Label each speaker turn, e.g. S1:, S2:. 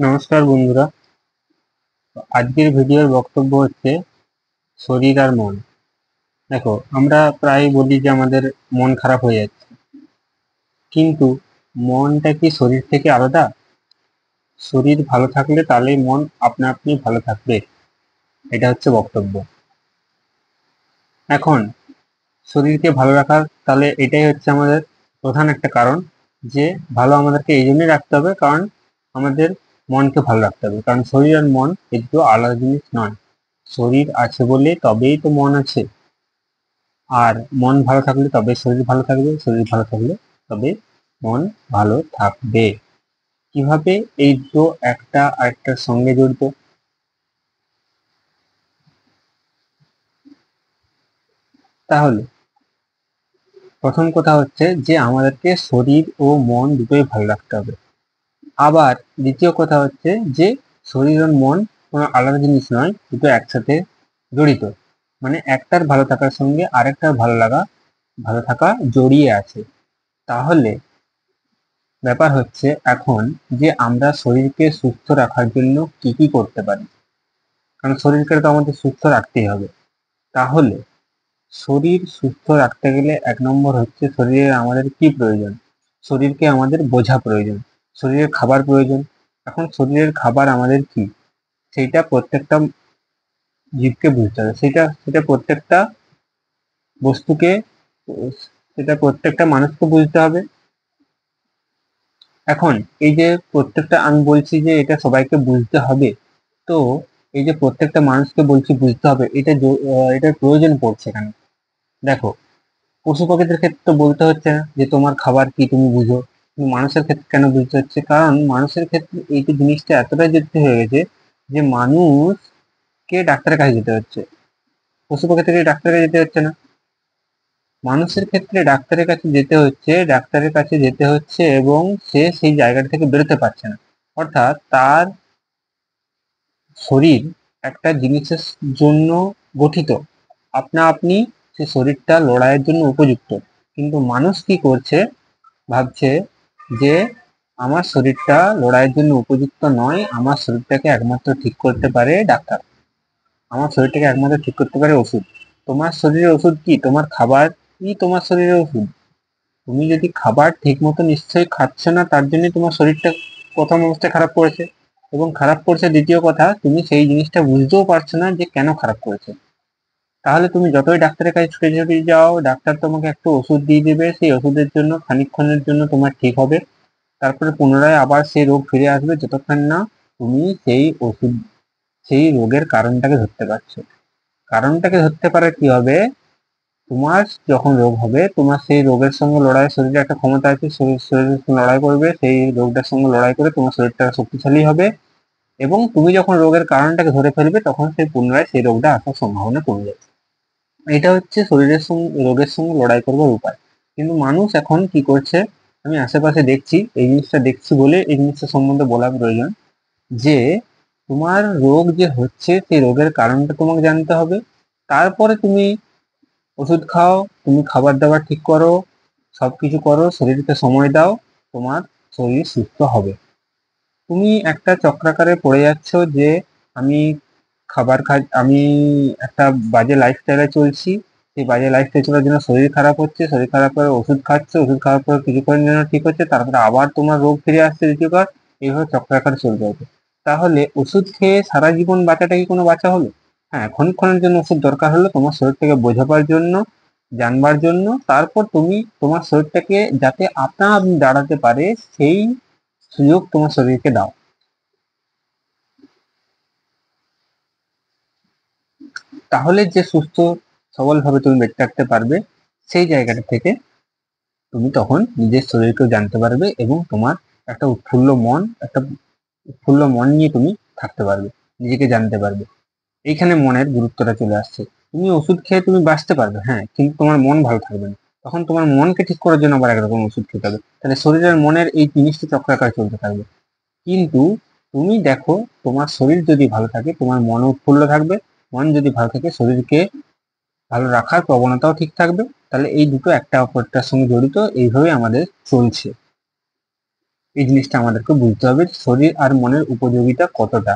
S1: নমস্কার বন্ধুরা। আজকের ভিডিওর বক্তব্য হচ্ছে শরীর আর মন। দেখো, আমরা প্রায় বলি যে আমাদের মন খারাপ হয়ে যাচ্ছে, কিন্তু মনটা কি শরীর থেকে আলাদা? শরীর ভালো থাকলে তাহলে মন আপনা আপনি ভালো থাকবে, এটা হচ্ছে বক্তব্য। এখন শরীরকে ভালো রাখার তাহলে এটাই হচ্ছে আমাদের প্রধান একটা কারণ, যে ভালো আমাদেরকে এই জন্যই রাখতে হবে কারণ আমাদের মনকে ভালো রাখতে হবে, কারণ শরীর আর মন এই দুটো আলাদা জিনিস নয়। শরীর আছে বলে তবেই তো মন আছে, আর মন ভালো থাকলে তবে শরীর ভালো থাকবে, শরীর ভালো থাকলে তবে মন ভালো থাকবে। কিভাবে? এই দুটো একটা আরেকটার সঙ্গে জড়িত। তাহলে প্রথম কথা হচ্ছে যে আমাদেরকে শরীর ও মন দুটোই ভালো রাখতে হবে। আবার দ্বিতীয় কথা হচ্ছে যে শরীর ও মন কোনো আলাদা জিনিস নয়, দুটো একসাথে জড়িত। মানে একটার ভালো থাকার সঙ্গে আরেকটার ভালো থাকা জড়িয়ে আছে। তাহলে ব্যাপার হচ্ছে এখন যে আমরা শরীরকে সুস্থ রাখার জন্য কি কি করতে পারি, কারণ শরীরকে তো আমাদের সুস্থ রাখতেই হবে। তাহলে শরীর সুস্থ রাখতে গেলে এক নম্বর হচ্ছে শরীরের আমাদের কি প্রয়োজন, শরীরকে আমাদের বোঝা প্রয়োজন, শরীরের খাবার প্রয়োজন। এখন শরীরের খাবার আমাদের কি, সেইটা প্রত্যেকটা জীবকে বুঝতে হবে, সেটা সেটা প্রত্যেকটা বস্তুকে, সেটা প্রত্যেকটা মানুষকে বুঝতে হবে। এখন এই যে প্রত্যেকটা, আমি বলছি যে এটা সবাইকে বুঝতে হবে, তো এই যে প্রত্যেকটা মানুষকে বলছি বুঝতে হবে, এটার প্রয়োজন পড়ছে কেন? দেখো, পশু পাখিদের ক্ষেত্রে তো বলতে হচ্ছে না যে তোমার খাবার কি তুমি বুঝো, কিন্তু মানুষের ক্ষেত্রে কেন বুঝতে হচ্ছে? কারণ মানুষের ক্ষেত্রে এই যে জিনিসটা এতটাই জটিল হয়ে গেছে যে মানুষকে ডাক্তারের কাছে যেতে হচ্ছে, পশু পাখি থেকে ডাক্তারের কাছে যেতে হচ্ছে না। মানুষের ক্ষেত্রে ডাক্তারের কাছে যেতে হচ্ছে এবং সে সেই জায়গাটা থেকে বেরোতে পারছে না। অর্থাৎ তার শরীর একটা জিনিসের জন্য গঠিত, আপনা আপনি সে শরীরটা লড়াইয়ের জন্য উপযুক্ত। কিন্তু মানুষ কি করছে, ভাবছে যে আমার শরীরটা লড়াইয়ের জন্য উপযুক্ত নয়, আমার শরীরটাকে একমাত্র ঠিক করতে পারে ডাক্তার, আমার শরীরটাকে একমাত্র ঠিক করতে পারে ওষুধ। তোমার শরীরের ওষুধ কি? তোমার খাবার কি তোমার শরীরের ওষুধ? তুমি যদি খাবার ঠিক মতো নিশ্চয়ই খাচ্ছ না, তার জন্য তোমার শরীরটা প্রথম অবস্থায় খারাপ করেছে, এবং খারাপ করছে দ্বিতীয় কথা, তুমি সেই জিনিসটা বুঝতেও পারছো না যে কেন খারাপ করেছে। তাহলে তুমি যতই ডাক্তারের কাছে ছুটে ছুটে যাও, ডাক্তার তোমাকে একটা ওষুধ দিয়ে দেবে, সেই ওষুধের জন্য খানিকক্ষণের জন্য তোমার ঠিক হবে, তারপরে পুনরায় আবার সেই রোগ ফিরে আসবে, যতক্ষণ না তুমি সেই রোগের কারণটাকে ধরতে পারছো। কারণটাকে ধরতে পারে কি হবে, তোমার যখন রোগ হবে, তোমার সেই রোগের সঙ্গে লড়াই, শরীরে একটা ক্ষমতা আছে, শরীরের সঙ্গে লড়াই করবে, সেই রোগটার সঙ্গে লড়াই করে তোমার শরীরটা শক্তিশালী হবে, এবং তুমি যখন রোগের কারণটাকে ধরে ফেলবে তখন সেই পুনরায় সেই রোগটা আসার সম্ভাবনা কমে যাবে। এটা হচ্ছে শরীরের সঙ্গে রোগের সঙ্গে লড়াই করবার উপায়। কিন্তু মানুষ এখন কি করছে, আমি আশেপাশে দেখছি, এই জিনিসটা দেখছি বলে এই জিনিসটা সম্বন্ধে বলা প্রয়োজন, যে তোমার রোগ যে হচ্ছে সেই রোগের কারণটা তোমাকে জানতে হবে, তারপরে তুমি ওষুধ খাও, তুমি খাবার দাবার ঠিক করো, সবকিছু করো, শরীরকে সময় দাও, তোমার শরীর সুস্থ হবে। তুমি একটা চক্রাকারে পড়ে যাচ্ছ যে আমি আমি একটা বাজে লাইফস্টাইলে চলছি, সেই বাজে লাইফস্টাইল চলার জন্য শরীর খারাপ হচ্ছে, শরীর খারাপ করে ওষুধ খাচ্ছ, ওষুধ খাওয়ার পর কিছুক্ষণের জন্য ঠিক হচ্ছে, তারপরে আবার তোমার রোগ ফিরে আসছে দ্বিতীয়বার, এইভাবে চক্রাকারে চলতে হবে। তাহলে ওষুধ খেয়ে সারা জীবন বাঁচাটা কি কোনো বাঁচা হলো? হ্যাঁ, ক্ষণিকক্ষণের জন্য ওষুধ দরকার হলো তোমার শরীরটাকে বোঝাবার জন্য, জানবার জন্য, তারপর তুমি তোমার শরীরটাকে যাতে আপনা আপনি দাঁড়াতে পারে সেই সুযোগ তোমার শরীরকে দাও। তাহলে যে সুস্থ সবলভাবে তুমি বেঁচে থাকতে পারবে, সেই জায়গাটা থেকে তুমি তখন নিজের শরীরকেও জানতে পারবে, এবং তোমার একটা উৎফুল্ল মন নিয়ে তুমি থাকতে পারবে, নিজেকে জানতে পারবে। এইখানে মনের গুরুত্বটা চলে আসছে। তুমি ওষুধ খেয়ে তুমি বাঁচতে পারবে, হ্যাঁ, কিন্তু তোমার মন ভালো থাকবে না। তখন তোমার মনকে ঠিক করার জন্য আবার একরকম ওষুধ খেতে হবে, তাহলে শরীর আর মনের এই জিনিসটা চক্রাকার চলতে থাকবে। কিন্তু তুমি দেখো, তোমার শরীর যদি ভালো থাকে তোমার মন উৎফুল্ল থাকবে, মন যদি ভালো থাকে শরীরকে ভালো রাখার প্রবণতাও ঠিক থাকবে। তাহলে এই দুটো একটা অপরটার সঙ্গে জড়িত, এইভাবে আমাদের চলছে। এই জিনিসটা আমাদেরকে বুঝতে হবে, শরীর আর মনের উপযোগিতা কতটা।